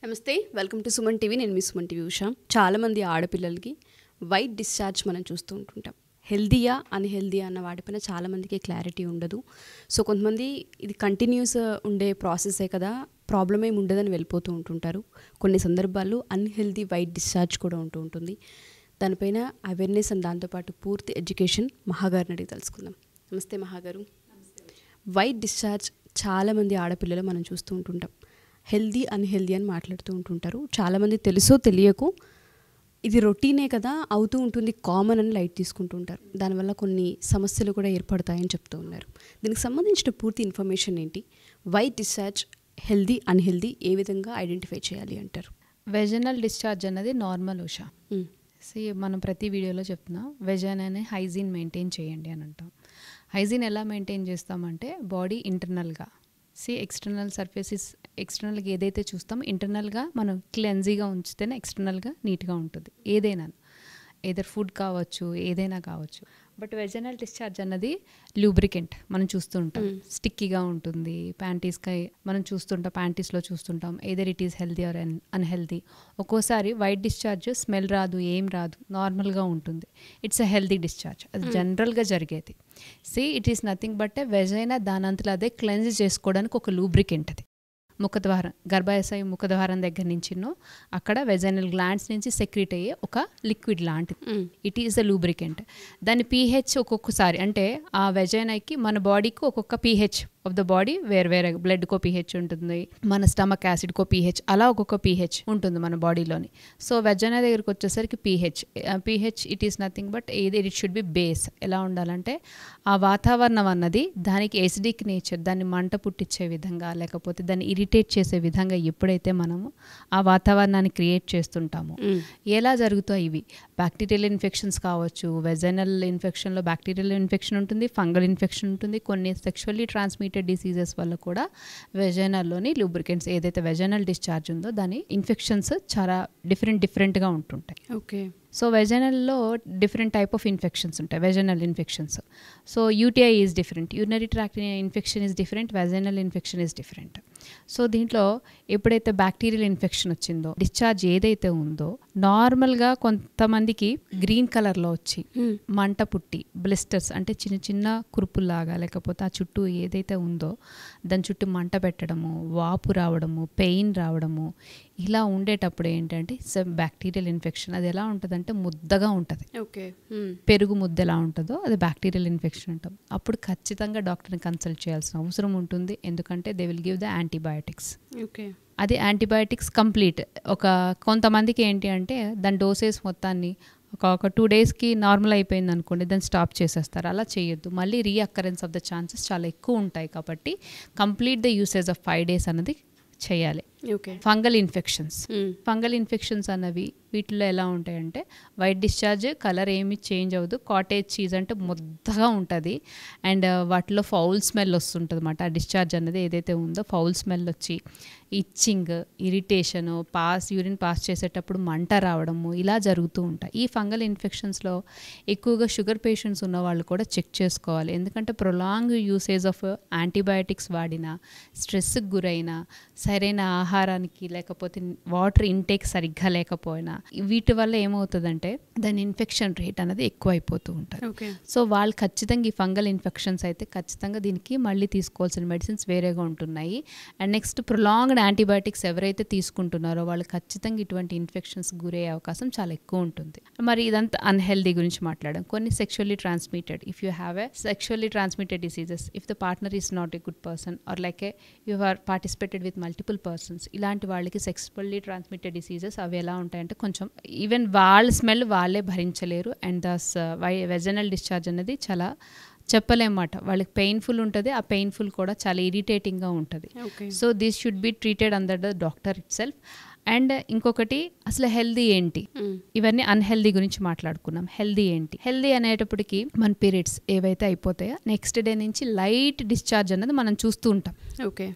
నమస్తే, welcome to Suman TV. నేను మీ Suman TV Usha. చాలామంది ఆడపిల్లలకి వైట్ డిశ్చార్జ్ మనం చూస్తూ ఉంటుంటాం. హెల్దీయా అన్హెల్దీయా అన్న వాటిపైన చాలామందికి క్లారిటీ ఉండదు. సో కొంతమంది ఇది కంటిన్యూస్ ఉండే ప్రాసెసే కదా, ప్రాబ్లం ఏమి ఉండదని వెళ్ళిపోతూ ఉంటుంటారు. కొన్ని సందర్భాల్లో అన్హెల్దీ వైట్ డిశ్చార్జ్ కూడా ఉంటూ ఉంటుంది. దానిపైన అవేర్నెస్ అండ్ దాంతోపాటు పూర్తి ఎడ్యుకేషన్ మహాగారిని అడిగి తెలుసుకుందాం. నమస్తే మహాగారు. వైట్ డిశ్చార్జ్ చాలామంది ఆడపిల్లలు మనం చూస్తూ ఉంటుంటాం. హెల్దీ అన్హెల్దీ అని మాట్లాడుతూ ఉంటుంటారు. చాలామంది తెలుసో తెలియకో ఇది రొటీనే కదా, అవుతూ ఉంటుంది, కామన్ అని లైట్ తీసుకుంటూ ఉంటారు. దానివల్ల కొన్ని సమస్యలు కూడా ఏర్పడతాయని చెప్తూ ఉన్నారు. దీనికి సంబంధించిన పూర్తి ఇన్ఫర్మేషన్ ఏంటి? వైట్ డిశ్చార్జ్ హెల్దీ అన్హెల్దీ ఏ విధంగా ఐడెంటిఫై చేయాలి అంటారు? వెజనల్ డిశ్చార్జ్ అన్నది నార్మల్ ఉషా. మనం ప్రతి వీడియోలో చెప్తున్నాం వెజైనాని హైజీన్ మెయింటైన్ చేయండి అని అంటాం. హైజీన్ ఎలా మెయింటైన్ చేస్తామంటే బాడీ ఇంటర్నల్గా ఎక్స్టర్నల్ సర్ఫేసెస్ ఎక్స్టర్నల్గా ఏదైతే చూస్తామో ఇంటర్నల్గా మనం క్లెన్జీగా ఉంచితేనే ఎక్స్టర్నల్గా నీట్గా ఉంటుంది. ఏదైనా ఏదర్ ఫుడ్ కావచ్చు, ఏదైనా కావచ్చు. బట్ వెజనల్ డిశ్చార్జ్ అన్నది లూబ్రికెంట్ మనం చూస్తూ ఉంటాం, స్టిక్కీగా ఉంటుంది. ప్యాంటీస్కి మనం చూస్తుంటాం, ప్యాంటీస్లో చూస్తుంటాం. Either it is healthy or unhealthy. ఒక్కోసారి వైట్ డిశ్చార్జ్ స్మెల్ రాదు, ఏం రాదు, నార్మల్గా ఉంటుంది. It's a healthy discharge. అది జనరల్గా జరిగేది. It is nothing but a vagina దానంతలో అదే క్లెన్స్ చేసుకోవడానికి ఒక లూబ్రికెంట్. అది ముఖద్వారం, గర్భాశయ ముఖద్వారం దగ్గర నుంచి అక్కడ వెజైనల్ గ్లాండ్స్ నుంచి సెక్రీట్ అయ్యే ఒక లిక్విడ్ లాంటిది. It is a lubricant. దాని పీహెచ్ ఒక్కొక్కసారి అంటే ఆ వెజైనాకి మన బాడీకి ఒక్కొక్క పీహెచ్ ఆఫ్ ద బాడీ వేరే వేరే, బ్లడ్కో పీహెచ్ ఉంటుంది, మన స్టమక్ యాసిడ్కో పీహెచ్, అలా ఒక్కొక్క పీహెచ్ ఉంటుంది మన బాడీలోని. సో వెజైనా దగ్గరికి వచ్చేసరికి pH it is nothing but it should be base. ఎలా ఉండాలంటే ఆ వాతావరణం అన్నది దానికి ఎసిడిక్ నేచర్, దాన్ని మంట పుట్టించే విధంగా లేకపోతే దాన్ని ఇరిటేట్ చేసే విధంగా ఎప్పుడైతే మనము ఆ వాతావరణాన్ని క్రియేట్ చేస్తుంటామో ఎలా జరుగుతాయి ఇవి బ్యాక్టీరియల్ ఇన్ఫెక్షన్స్ కావచ్చు. వెజైనల్ ఇన్ఫెక్షన్లో బ్యాక్టీరియల్ ఇన్ఫెక్షన్ ఉంటుంది, ఫంగల్ ఇన్ఫెక్షన్ ఉంటుంది. కొన్ని సెక్షువల్లీ ట్రాన్స్మిటెడ్ డిసీజెస్ వల్ల కూడా వెజైనల్లోని లూబ్రికెంట్స్ ఏదైతే వెజైనల్ డిశ్చార్జ్ ఉందో దాని ఇన్ఫెక్షన్స్ చాలా డిఫరెంట్గా ఉంటుంటాయి. ఓకే. సో వెజైనల్లో డిఫరెంట్ టైప్ ఆఫ్ ఇన్ఫెక్షన్స్ ఉంటాయి, vaginal infections. So UTI is different, urinary tract infection is different, vaginal infection is different. So దీంట్లో ఎప్పుడైతే బ్యాక్టీరియల్ ఇన్ఫెక్షన్ వచ్చిందో డిశ్చార్జ్ ఏదైతే ఉందో నార్మల్గా కొంతమందికి గ్రీన్ కలర్లో వచ్చి మంట పుట్టి బ్లిస్టర్స్ అంటే చిన్న చిన్న కురుపుల్లాగా లేకపోతే ఆ చుట్టూ ఏదైతే ఉందో దాని చుట్టూ మంట పెట్టడము, వాపు రావడము, పెయిన్ రావడము, ఇలా ఉండేటప్పుడు ఏంటంటే బ్యాక్టీరియల్ ఇన్ఫెక్షన్. అది ఎలా ఉంటుందంటే ముద్దగా ఉంటుంది. ఓకే. పెరుగు ముద్ద ఎలా ఉంటుందో అది బ్యాక్టీరియల్ ఇన్ఫెక్షన్ అంటాం. అప్పుడు ఖచ్చితంగా డాక్టర్ని కన్సల్ట్ చేయాల్సిన అవసరం ఉంటుంది. ఎందుకంటే they will give the antibiotics. Okay. అది యాంటీబయాటిక్స్ కంప్లీట్. కొంతమందికి ఏంటి అంటే దాని డోసేజ్ మొత్తాన్ని ఒక 2 డేస్కి నార్మల్ అయిపోయింది అనుకోండి, దాన్ని స్టాప్ చేసేస్తారు. అలా చేయొద్దు. మళ్ళీ రీఅక్కరెన్స్ ఆఫ్ ద ఛాన్సెస్ చాలా ఎక్కువ ఉంటాయి. కాబట్టి complete the usage of 5 days అన్నది చేయాలి. ఓకే. ఫంగల్ ఇన్ఫెక్షన్స్ అన్నవి వీటిలో ఎలా ఉంటాయంటే వైట్ డిశ్చార్జ్ కలర్ ఏమి చేంజ్ అవ్వదు. కాటేజ్ చీజ్ అంటే ముద్దగా ఉంటుంది అండ్ వాటిలో ఫౌల్ స్మెల్ వస్తుంటుంది అన్నమాట. ఆ డిశ్చార్జ్ అన్నది ఏదైతే ఉందో ఫౌల్ స్మెల్ వచ్చి ఇచ్చింగ్, ఇరిటేషను, యూరిన్ పాస్ చేసేటప్పుడు మంట రావడము ఇలా జరుగుతూ ఉంటాయి. ఈ ఫంగల్ ఇన్ఫెక్షన్స్లో ఎక్కువగా షుగర్ పేషెంట్స్ ఉన్న వాళ్ళు కూడా చెక్ చేసుకోవాలి. ఎందుకంటే ప్రొలాంగ్ యూసేజ్ ఆఫ్ యాంటీబయాటిక్స్ వాడినా, స్ట్రెస్కి గురైనా, సరైన ఆహారానికి లేకపోతే వాటర్ ఇంటేక్ సరిగ్గా లేకపోయినా వీటి వల్ల ఏమవుతుందంటే దాని ఇన్ఫెక్షన్ రేట్ అనేది ఎక్కువ అయిపోతూ ఉంటుంది. సో వాళ్ళు ఖచ్చితంగా ఈ ఫంగల్ ఇన్ఫెక్షన్స్ అయితే ఖచ్చితంగా దీనికి మళ్ళీ తీసుకోవాల్సిన మెడిసిన్స్ వేరేగా ఉంటున్నాయి. అండ్ నెక్స్ట్ ప్రొలాంగ్డ్ యాంటీబయాటిక్స్ ఎవరైతే తీసుకుంటున్నారో వాళ్ళు ఖచ్చితంగా ఇటువంటి ఇన్ఫెక్షన్స్ గురయ్యే అవకాశం చాలా ఎక్కువ ఉంటుంది. మరి ఇదంతా అన్హెల్దీ గురించి మాట్లాడడం. కొన్ని sexually transmitted, if you have a sexually transmitted diseases, if the partner is not a good person or like you are participated with multiple persons, ఇలాంటి వాళ్ళకి సెక్షువల్లీ ట్రాన్స్మిటెడ్ డిసీజెస్ అవి ఎలా ఉంటాయంటే కొంచెం ఈవెన్ వాళ్ళ స్మెల్ వాళ్ళే భరించలేరు. అండ్ దస్ వెజనల్ డిశ్చార్జ్ అనేది చాలా చెప్పలేమాట, వాళ్ళకి పెయిన్ఫుల్ ఉంటుంది. ఆ పెయిన్ఫుల్ కూడా చాలా ఇరిటేటింగ్గా ఉంటుంది. So this should be treated under the doctor it self. And ఇంకొకటి అసలు హెల్దీ ఏంటి, ఇవన్నీ అన్హెల్దీ గురించి మాట్లాడుకున్నాం. హెల్దీ ఏంటి? హెల్దీ అనేటప్పటికి మన పీరియడ్స్ ఏవైతే అయిపోతాయో నెక్స్ట్ డే నుంచి లైట్ డిశ్చార్జ్ అనేది మనం చూస్తూ ఉంటాం. ఓకే.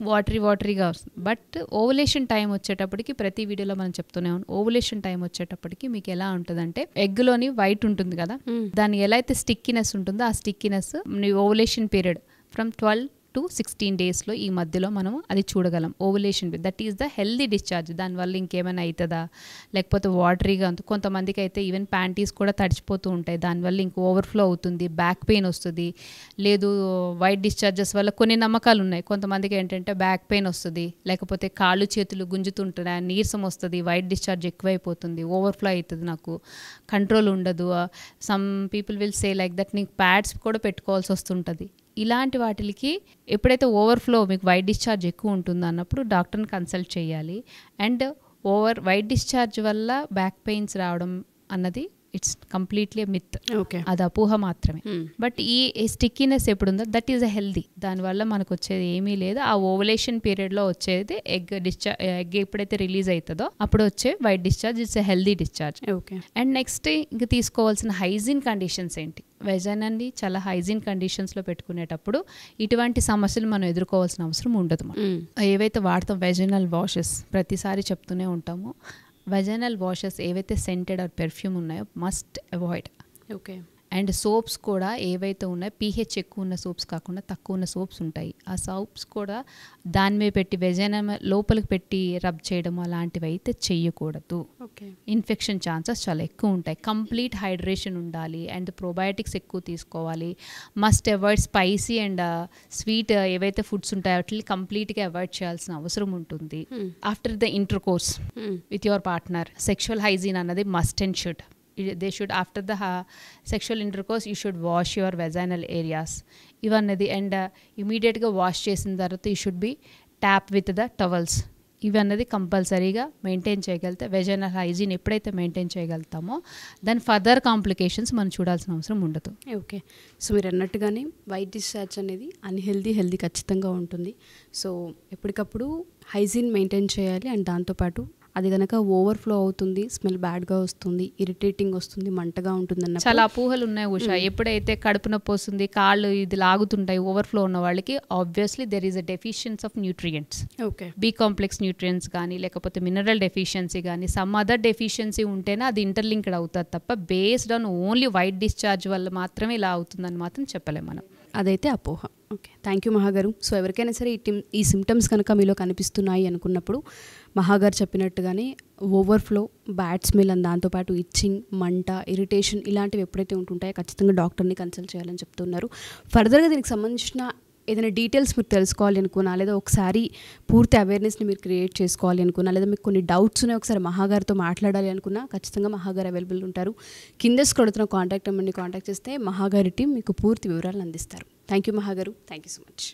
వాటరీగా వస్తుంది. బట్ ఓవులేషన్ టైం వచ్చేటప్పటికి ప్రతి వీడియోలో మనం చెప్తూనే ఉన్నాం, ఓవులేషన్ టైం వచ్చేటప్పటికి మీకు ఎలా ఉంటుందంటే ఎగ్లోని వైట్ ఉంటుంది కదా, దాని ఎలా అయితే స్టిక్కినెస్ ఉంటుందో ఆ stickiness ovulation period from 12 to 16 డేస్లో ఈ మధ్యలో మనం అది చూడగలం. Ovulation that is the healthy discharge. దానివల్ల ఇంకేమైనా అవుతుందా, లేకపోతే వాటరీగా కొంతమందికి అయితే ఈవెన్ ప్యాంటీస్ కూడా తడిచిపోతూ ఉంటాయి, దానివల్ల ఇంక ఓవర్ఫ్లో అవుతుంది, బ్యాక్ పెయిన్ వస్తుంది. లేదు వైట్ డిశ్చార్జెస్ వల్ల కొన్ని నమ్మకాలు ఉన్నాయి. కొంతమందికి ఏంటంటే బ్యాక్ పెయిన్ వస్తుంది, లేకపోతే కాళ్ళు చేతులు గుంజుతుంటాయి, నీరసం వస్తుంది, వైట్ డిశ్చార్జ్ ఎక్కువైపోతుంది, ఓవర్ఫ్లో అవుతుంది, నాకు కంట్రోల్ ఉండదు. Some people will say like that నీకు ప్యాడ్స్ కూడా పెట్టుకోవాల్సి వస్తుంటుంది. ఇలాంటి వాటికి ఎప్పుడైతే ఓవర్ఫ్లో మీకు వైట్ డిశ్చార్జ్ ఎక్కువ ఉంటుందో అన్నప్పుడు డాక్టర్ని కన్సల్ట్ చేయాలి. అండ్ వైట్ డిశ్చార్జ్ వల్ల బ్యాక్ పెయిన్స్ రావడం అన్నది ఇట్స్ కంప్లీట్లీ మిత్. ఓకే, అది అపోహ మాత్రమే. బట్ ఈ స్టిక్కీనెస్ ఎప్పుడుందో దట్ ఈస్ అ హెల్దీ. దానివల్ల మనకు వచ్చేది ఏమీ లేదు. ఆ ఓవలేషన్ పీరియడ్లో వచ్చేది ఎగ్ ఎప్పుడైతే రిలీజ్ అవుతుందో అప్పుడు వచ్చే white discharge it's a healthy discharge. Okay. And next ఇంక తీసుకోవాల్సిన హైజీన్ కండిషన్స్ ఏంటి? వెజైనాన్ని చాలా హైజీన్ కండిషన్స్లో పెట్టుకునేటప్పుడు ఇటువంటి సమస్యలు మనం ఎదుర్కోవాల్సిన అవసరం ఉండదు. ఏవైతే వాడతాం వెజైనల్ వాషెస్, ప్రతిసారి చెప్తూనే ఉంటాము, వెజైనల్ వాషెస్ ఏవైతే సెంటెడ్ ఆర్ పెర్ఫ్యూమ్ ఉన్నాయో must avoid. Okay. And soaps కూడా ఏవైతే ఉన్నాయో పీహెచ్ ఎక్కువ ఉన్న సోప్స్ కాకుండా తక్కువ ఉన్న సోప్స్ ఉంటాయి. ఆ సోప్స్ కూడా దాని మీద పెట్టి వెజైనా లోపలికి పెట్టి రబ్ చేయడం అలాంటివి అయితే చెయ్యకూడదు. ఓకే. ఇన్ఫెక్షన్ ఛాన్సెస్ చాలా ఎక్కువ ఉంటాయి. కంప్లీట్ హైడ్రేషన్ ఉండాలి అండ్ ప్రోబయాటిక్స్ ఎక్కువ తీసుకోవాలి. Must avoid spicy and sweet ఏవైతే ఫుడ్స్ ఉంటాయో వాటిని కంప్లీట్గా అవాయిడ్ చేయాల్సిన అవసరం ఉంటుంది. After the intercourse with your partner sexual hygiene అన్నది must and should. They should, after the sexual intercourse, you should wash your vaginal areas. ఇవన్నది and ఇమీడియట్గా వాష్ చేసిన తర్వాత you should be tap with the towels. ఇవన్నది కంపల్సరీగా maintain చేయగలిగితే vaginal hygiene ఎప్పుడైతే maintain చేయగలుగుతామో దాని ఫర్దర్ కాంప్లికేషన్స్ మనం చూడాల్సిన అవసరం ఉండదు. ఓకే. సో మీరు అన్నట్టుగానే వైట్ డిశ్చార్జ్ అనేది హెల్దీ ఖచ్చితంగా ఉంటుంది. సో ఎప్పటికప్పుడు హైజీన్ మెయింటైన్ చేయాలి. అండ్ దాంతోపాటు అది కనుక ఓవర్ఫ్లో అవుతుంది, స్మెల్ బ్యాడ్గా వస్తుంది, ఇరిటేటింగ్ వస్తుంది, మంటగా ఉంటుంది అన్న చాలా అపోహలు ఉన్నాయి ఉషా. ఎప్పుడైతే కడుపు నొప్పి వస్తుంది, కాళ్ళు ఇది లాగుతుంటాయి ఓవర్ఫ్లో ఉన్న వాళ్ళకి, obviously there is a deficiency of nutrients. Okay. B complex nutrients కానీ లేకపోతే మినరల్ డెఫిషియన్సీ కానీ సమ్ అదర్ డెఫిషియన్సీ ఉంటేనే అది ఇంటర్లింక్డ్ అవుతుంది తప్ప based on only white discharge వల్ల మాత్రమే ఇలా అవుతుందని మాత్రం చెప్పలేము మనం. అదైతే అపోహ. ఓకే, థ్యాంక్ యూ మహాగారు. సో ఎవరికైనా సరే ఈ సిమ్టమ్స్ కనుక మీలో కనిపిస్తున్నాయి అనుకున్నప్పుడు మహాగారు చెప్పినట్టుగానే ఓవర్ఫ్లో, బ్యాడ్ స్మెల్ అండ్ దాంతోపాటు ఇచ్చింగ్, మంట, ఇరిటేషన్ ఇలాంటివి ఎప్పుడైతే ఉంటుంటాయో ఖచ్చితంగా డాక్టర్ని కన్సల్ట్ చేయాలని చెప్తున్నారు. ఫర్దర్గా దీనికి సంబంధించిన ఏదైనా డీటెయిల్స్ మీరు తెలుసుకోవాలి అనుకున్నా, లేదా ఒకసారి పూర్తి అవేర్నెస్ని మీరు క్రియేట్ చేసుకోవాలి అనుకున్నా, లేదా మీకు కొన్ని డౌట్స్ ఉన్నాయి ఒకసారి మహాగారితో మాట్లాడాలి అనుకున్నా ఖచ్చితంగా మహాగారు అవైలబుల్ ఉంటారు. కింద కొడుతున్న కాంటాక్ట్ నెంబర్ని కాంటాక్ట్ చేస్తే మహాగారి టీం మీకు పూర్తి వివరాలను అందిస్తారు. థ్యాంక్ యూ మహాగారు. Thank you so much.